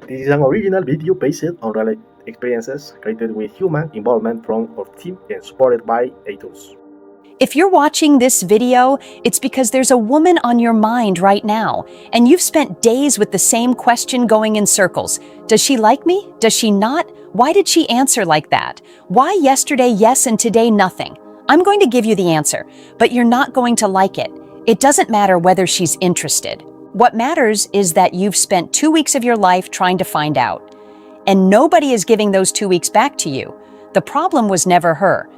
This is an original video based on real experiences created with human involvement from our team and supported by ATOS. If you're watching this video, it's because there's a woman on your mind right now, and you've spent days with the same question going in circles. Does she like me? Does she not? Why did she answer like that? Why yesterday yes and today nothing? I'm going to give you the answer, but you're not going to like it. It doesn't matter whether she's interested. What matters is that you've spent 2 weeks of your life trying to find out, and nobody is giving those 2 weeks back to you. The problem was never her.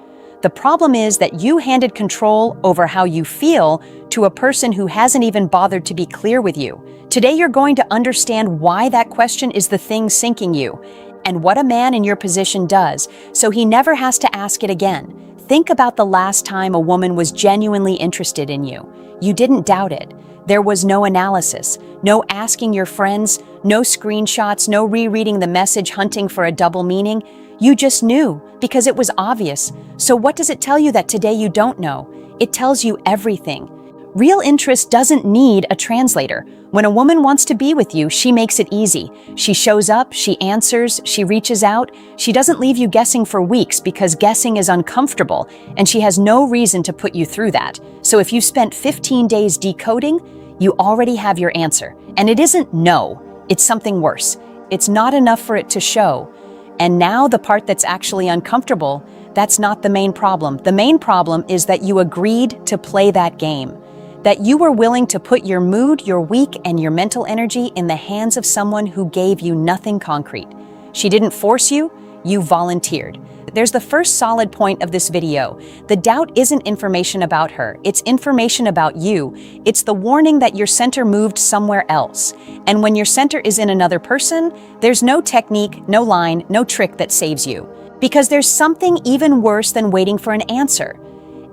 The problem is that you handed control over how you feel to a person who hasn't even bothered to be clear with you. Today you're going to understand why that question is the thing sinking you, and what a man in your position does, so he never has to ask it again. Think about the last time a woman was genuinely interested in you. You didn't doubt it. There was no analysis, no asking your friends, no screenshots, no rereading the message hunting for a double meaning. You just knew, because it was obvious. So what does it tell you that today you don't know? It tells you everything. Real interest doesn't need a translator. When a woman wants to be with you, she makes it easy. She shows up, she answers, she reaches out. She doesn't leave you guessing for weeks because guessing is uncomfortable, and she has no reason to put you through that. So if you spent 15 days decoding, you already have your answer. And it isn't no, it's something worse. It's not enough for it to show. And now the part that's actually uncomfortable, that's not the main problem. The main problem is that you agreed to play that game. That you were willing to put your mood, your week, and your mental energy in the hands of someone who gave you nothing concrete. She didn't force you, you volunteered. There's the first solid point of this video. The doubt isn't information about her, it's information about you. It's the warning that your center moved somewhere else. And when your center is in another person, there's no technique, no line, no trick that saves you. Because there's something even worse than waiting for an answer.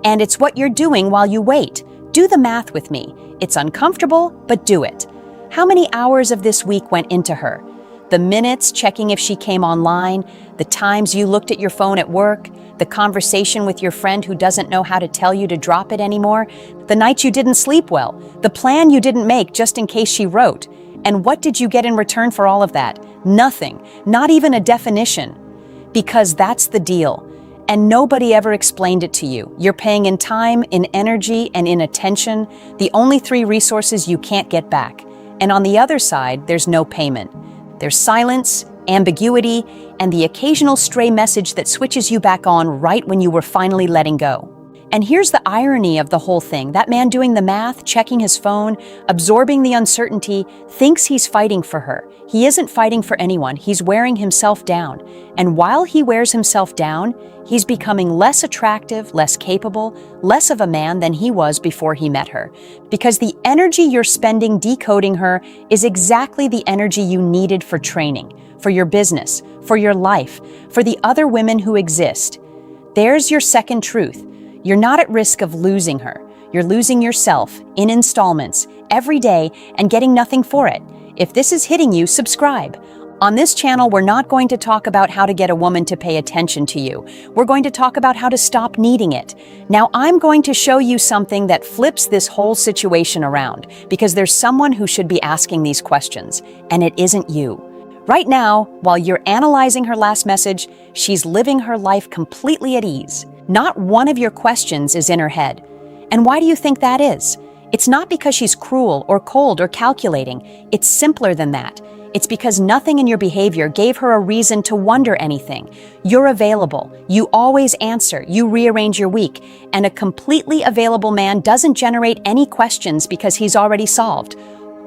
And it's what you're doing while you wait. Do the math with me. It's uncomfortable, but do it. How many hours of this week went into her? The minutes checking if she came online, the times you looked at your phone at work, the conversation with your friend who doesn't know how to tell you to drop it anymore, the nights you didn't sleep well, the plan you didn't make just in case she wrote. And what did you get in return for all of that? Nothing, not even a definition. Because that's the deal. And nobody ever explained it to you. You're paying in time, in energy, and in attention, the only 3 resources you can't get back. And on the other side, there's no payment. There's silence, ambiguity, and the occasional stray message that switches you back on right when you were finally letting go. And here's the irony of the whole thing. That man doing the math, checking his phone, absorbing the uncertainty, thinks he's fighting for her. He isn't fighting for anyone. He's wearing himself down. And while he wears himself down, he's becoming less attractive, less capable, less of a man than he was before he met her. Because the energy you're spending decoding her is exactly the energy you needed for training, for your business, for your life, for the other women who exist. There's your second truth. You're not at risk of losing her. You're losing yourself in installments every day and getting nothing for it. If this is hitting you, subscribe. On this channel, we're not going to talk about how to get a woman to pay attention to you. We're going to talk about how to stop needing it. Now, I'm going to show you something that flips this whole situation around, because there's someone who should be asking these questions, and it isn't you. Right now, while you're analyzing her last message, she's living her life completely at ease. Not one of your questions is in her head. And why do you think that is? It's not because she's cruel or cold or calculating. It's simpler than that. It's because nothing in your behavior gave her a reason to wonder anything. You're available. You always answer. You rearrange your week. And a completely available man doesn't generate any questions because he's already solved.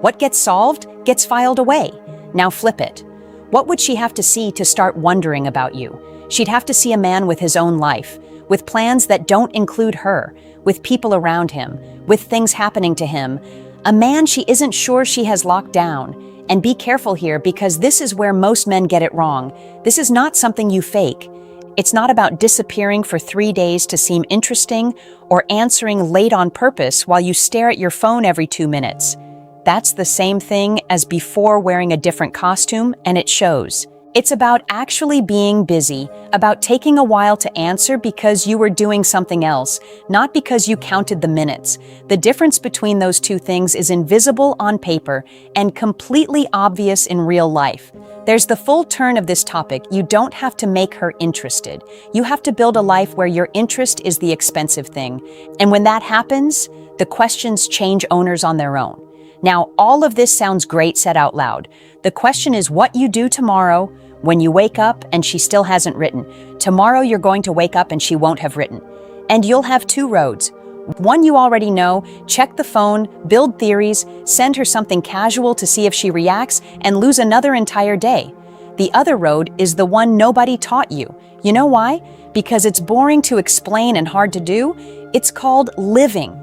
What gets solved gets filed away. Now flip it. What would she have to see to start wondering about you? She'd have to see a man with his own life, with plans that don't include her, with people around him, with things happening to him. A man she isn't sure she has locked down. And be careful here, because this is where most men get it wrong. This is not something you fake. It's not about disappearing for 3 days to seem interesting or answering late on purpose while you stare at your phone every 2 minutes. That's the same thing as before wearing a different costume, and it shows. It's about actually being busy, about taking a while to answer because you were doing something else, not because you counted the minutes. The difference between those two things is invisible on paper and completely obvious in real life. There's the full turn of this topic. You don't have to make her interested. You have to build a life where your interest is the expensive thing. And when that happens, the questions change owners on their own. Now, all of this sounds great said out loud. The question is what you do tomorrow when you wake up and she still hasn't written. Tomorrow you're going to wake up and she won't have written. And you'll have two roads. One you already know, check the phone, build theories, send her something casual to see if she reacts, and lose another entire day. The other road is the one nobody taught you. You know why? Because it's boring to explain and hard to do. It's called living.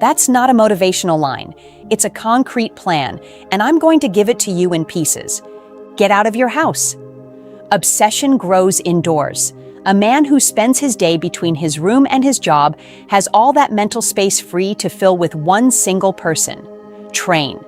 That's not a motivational line. It's a concrete plan, and I'm going to give it to you in pieces. Get out of your house. Obsession grows indoors. A man who spends his day between his room and his job has all that mental space free to fill with one single person. Train.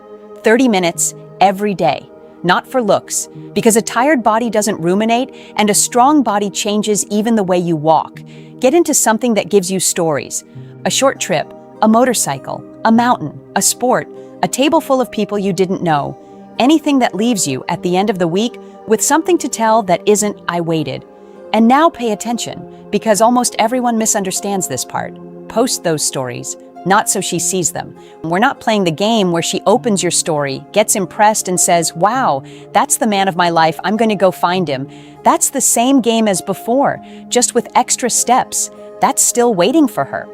30 minutes every day. Not for looks, because a tired body doesn't ruminate and a strong body changes even the way you walk. Get into something that gives you stories. A short trip, a motorcycle, a mountain, a sport, a table full of people you didn't know. Anything that leaves you at the end of the week with something to tell that isn't, "I waited." And now pay attention, because almost everyone misunderstands this part. Post those stories, not so she sees them. We're not playing the game where she opens your story, gets impressed and says, "Wow, that's the man of my life, I'm going to go find him." That's the same game as before, just with extra steps. That's still waiting for her.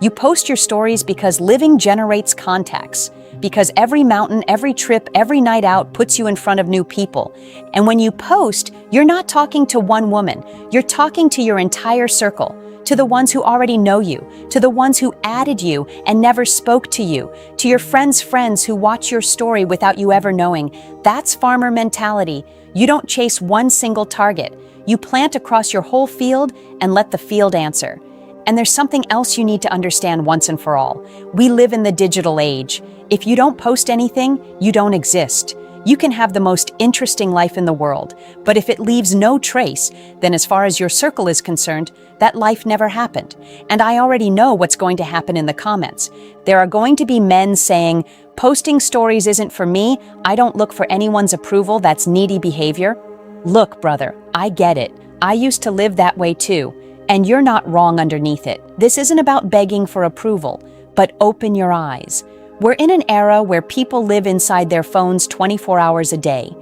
You post your stories because living generates contacts, because every mountain, every trip, every night out puts you in front of new people. And when you post, you're not talking to one woman, you're talking to your entire circle, to the ones who already know you, to the ones who added you and never spoke to you, to your friends' friends who watch your story without you ever knowing. That's farmer mentality. You don't chase one single target. You plant across your whole field and let the field answer. And there's something else you need to understand once and for all. We live in the digital age. If you don't post anything, you don't exist. You can have the most interesting life in the world, but if it leaves no trace, then as far as your circle is concerned, that life never happened. And I already know what's going to happen in the comments. There are going to be men saying, "Posting stories isn't for me. I don't look for anyone's approval. That's needy behavior." Look, brother, I get it. I used to live that way too. And you're not wrong underneath it. This isn't about begging for approval, but open your eyes. We're in an era where people live inside their phones 24 hours a day.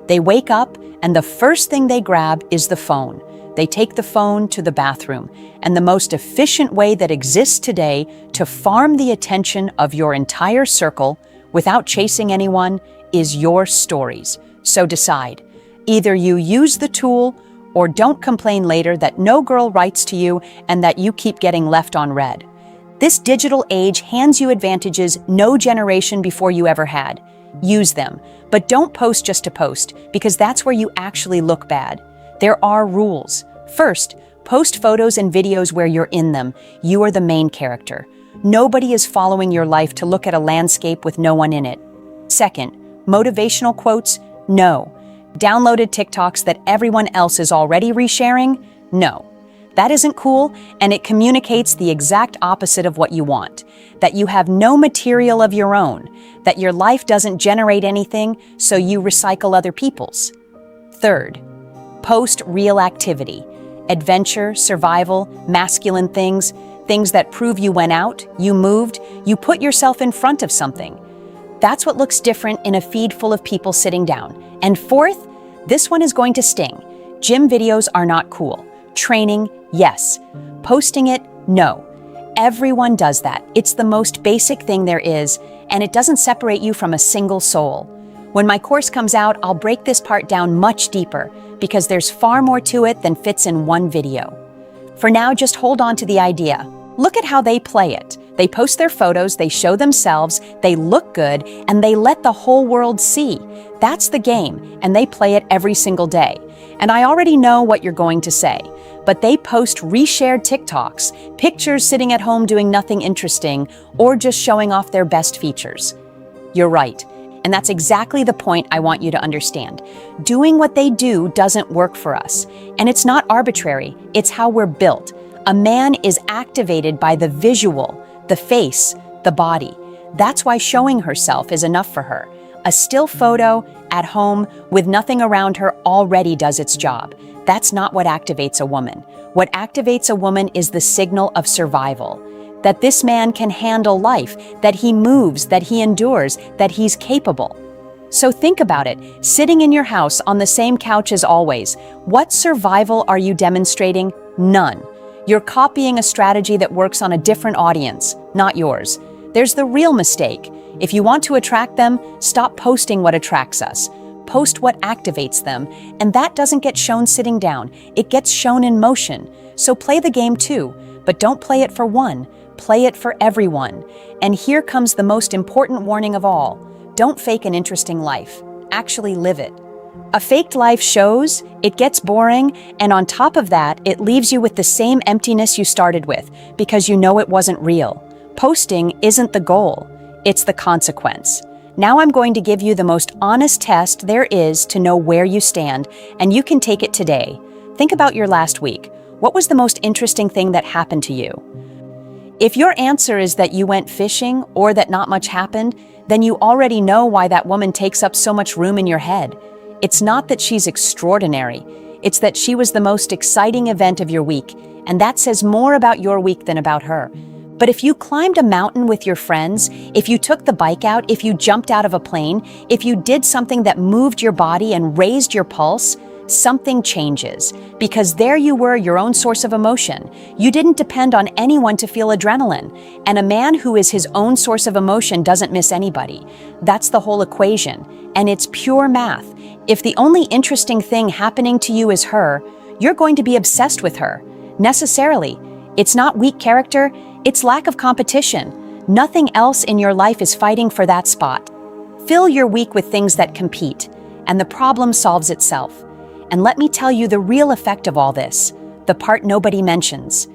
They wake up and the first thing they grab is the phone. They take the phone to the bathroom. And the most efficient way that exists today to farm the attention of your entire circle without chasing anyone is your stories. So decide. Either you use the tool or don't complain later that no girl writes to you and that you keep getting left on red. This digital age hands you advantages no generation before you ever had. Use them, but don't post just to post, because that's where you actually look bad. There are rules. First, post photos and videos where you're in them. You are the main character. Nobody is following your life to look at a landscape with no one in it. Second, motivational quotes? No. Downloaded TikToks that everyone else is already resharing? No. That isn't cool, and it communicates the exact opposite of what you want. That you have no material of your own, that your life doesn't generate anything, so you recycle other people's. Third, post real activity. Adventure, survival, masculine things, things that prove you went out, you moved, you put yourself in front of something. That's what looks different in a feed full of people sitting down. And fourth, this one is going to sting. Gym videos are not cool. Training, yes. Posting it, no. Everyone does that. It's the most basic thing there is, and it doesn't separate you from a single soul. When my course comes out, I'll break this part down much deeper, because there's far more to it than fits in one video. For now, just hold on to the idea. Look at how they play it. They post their photos, they show themselves, they look good, and they let the whole world see. That's the game, and they play it every single day. And I already know what you're going to say, but they post reshared TikToks, pictures sitting at home doing nothing interesting, or just showing off their best features. You're right, And that's exactly the point I want you to understand. Doing what they do doesn't work for us. And it's not arbitrary, it's how we're built. A man is activated by the visual, the face, the body. That's why showing herself is enough for her. A still photo, at home, with nothing around her already does its job. That's not what activates a woman. What activates a woman is the signal of survival. That this man can handle life, that he moves, that he endures, that he's capable. So think about it, sitting in your house on the same couch as always, what survival are you demonstrating? None. You're copying a strategy that works on a different audience, not yours. There's the real mistake. If you want to attract them, stop posting what attracts us. Post what activates them, and that doesn't get shown sitting down, it gets shown in motion. So play the game too, but don't play it for one, play it for everyone. And here comes the most important warning of all. Don't fake an interesting life, actually live it. A faked life shows, it gets boring, and on top of that, it leaves you with the same emptiness you started with, because you know it wasn't real. Posting isn't the goal, it's the consequence. Now I'm going to give you the most honest test there is to know where you stand, and you can take it today. Think about your last week. What was the most interesting thing that happened to you? If your answer is that you went fishing or that not much happened, then you already know why that woman takes up so much room in your head. It's not that she's extraordinary, it's that she was the most exciting event of your week, and that says more about your week than about her. But if you climbed a mountain with your friends, if you took the bike out, if you jumped out of a plane, if you did something that moved your body and raised your pulse, something changes. Because there you were, your own source of emotion. You didn't depend on anyone to feel adrenaline. And a man who is his own source of emotion doesn't miss anybody. That's the whole equation. And it's pure math. If the only interesting thing happening to you is her, you're going to be obsessed with her. Necessarily. It's not weak character, it's lack of competition. Nothing else in your life is fighting for that spot. Fill your week with things that compete, and the problem solves itself. And let me tell you the real effect of all this, the part nobody mentions.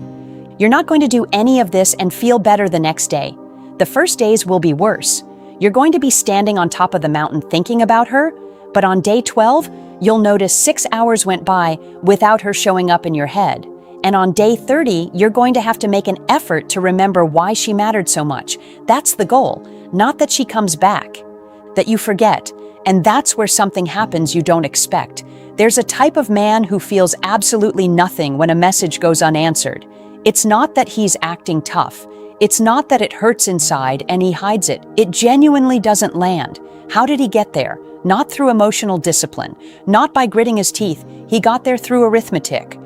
You're not going to do any of this and feel better the next day. The first days will be worse. You're going to be standing on top of the mountain thinking about her, but on day 12, you'll notice 6 hours went by without her showing up in your head. And on day 30, you're going to have to make an effort to remember why she mattered so much. That's the goal, not that she comes back, that you forget. And that's where something happens you don't expect. There's a type of man who feels absolutely nothing when a message goes unanswered. It's not that he's acting tough. It's not that it hurts inside and he hides it. It genuinely doesn't land. How did he get there? Not through emotional discipline, not by gritting his teeth. He got there through arithmetic.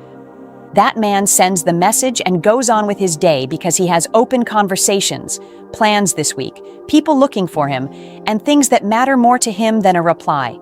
That man sends the message and goes on with his day because he has open conversations, plans this week, people looking for him, and things that matter more to him than a reply.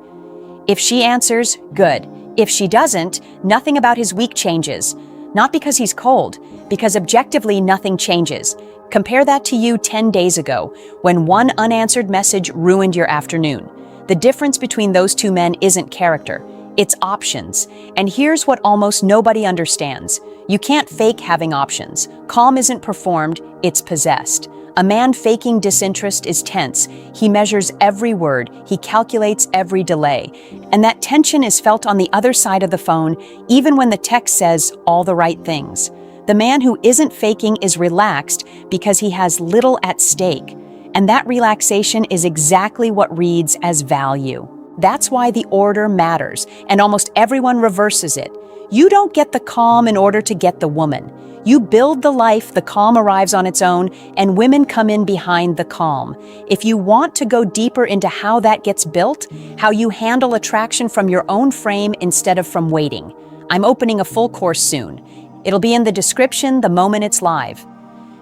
If she answers, good. If she doesn't, nothing about his week changes. Not because he's cold, because objectively nothing changes. Compare that to you 10 days ago, when one unanswered message ruined your afternoon. The difference between those two men isn't character. It's options. And here's what almost nobody understands. You can't fake having options. Calm isn't performed, it's possessed. A man faking disinterest is tense. He measures every word, he calculates every delay. And that tension is felt on the other side of the phone, even when the text says all the right things. The man who isn't faking is relaxed because he has little at stake. And that relaxation is exactly what reads as value. That's why the order matters, and almost everyone reverses it. You don't get the calm in order to get the woman. You build the life, the calm arrives on its own, and women come in behind the calm. If you want to go deeper into how that gets built, how you handle attraction from your own frame instead of from waiting, I'm opening a full course soon. It'll be in the description the moment it's live.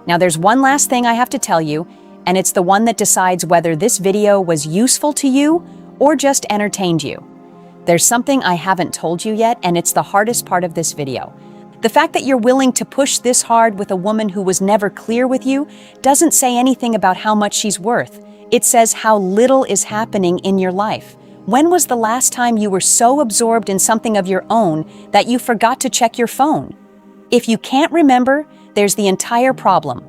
Now there's one last thing I have to tell you, and it's the one that decides whether this video was useful to you or just entertained you. There's something I haven't told you yet, and it's the hardest part of this video. The fact that you're willing to push this hard with a woman who was never clear with you doesn't say anything about how much she's worth. It says how little is happening in your life. When was the last time you were so absorbed in something of your own that you forgot to check your phone? If you can't remember, there's the entire problem.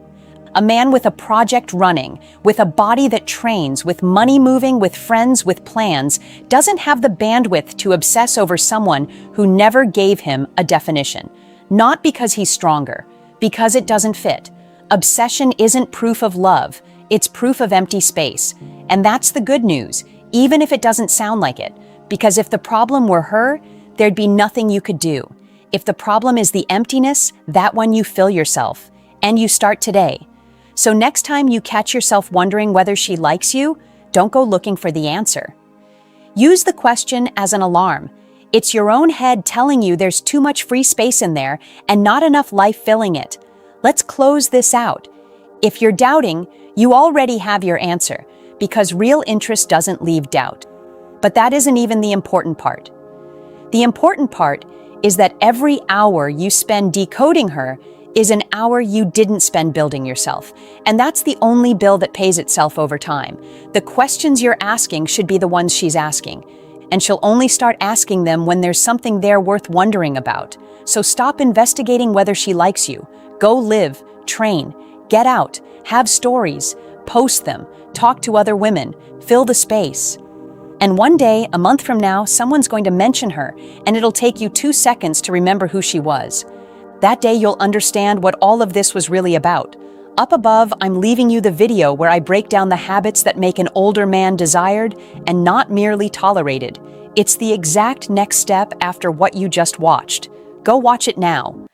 A man with a project running, with a body that trains, with money moving, with friends, with plans, doesn't have the bandwidth to obsess over someone who never gave him a definition. Not because he's stronger, because it doesn't fit. Obsession isn't proof of love, it's proof of empty space. And that's the good news, even if it doesn't sound like it. Because if the problem were her, there'd be nothing you could do. If the problem is the emptiness, that one you fill yourself. And you start today. So next time you catch yourself wondering whether she likes you, don't go looking for the answer. Use the question as an alarm. It's your own head telling you there's too much free space in there and not enough life filling it. Let's close this out. If you're doubting, you already have your answer, because real interest doesn't leave doubt. But that isn't even the important part. The important part is that every hour you spend decoding her is an hour you didn't spend building yourself. And that's the only bill that pays itself over time. The questions you're asking should be the ones she's asking. And she'll only start asking them when there's something there worth wondering about. So stop investigating whether she likes you. Go live, train, get out, have stories, post them, talk to other women, fill the space. And one day, a month from now, someone's going to mention her, and it'll take you 2 seconds to remember who she was. That day you'll understand what all of this was really about. Up above, I'm leaving you the video where I break down the habits that make an older man desired and not merely tolerated. It's the exact next step after what you just watched. Go watch it now.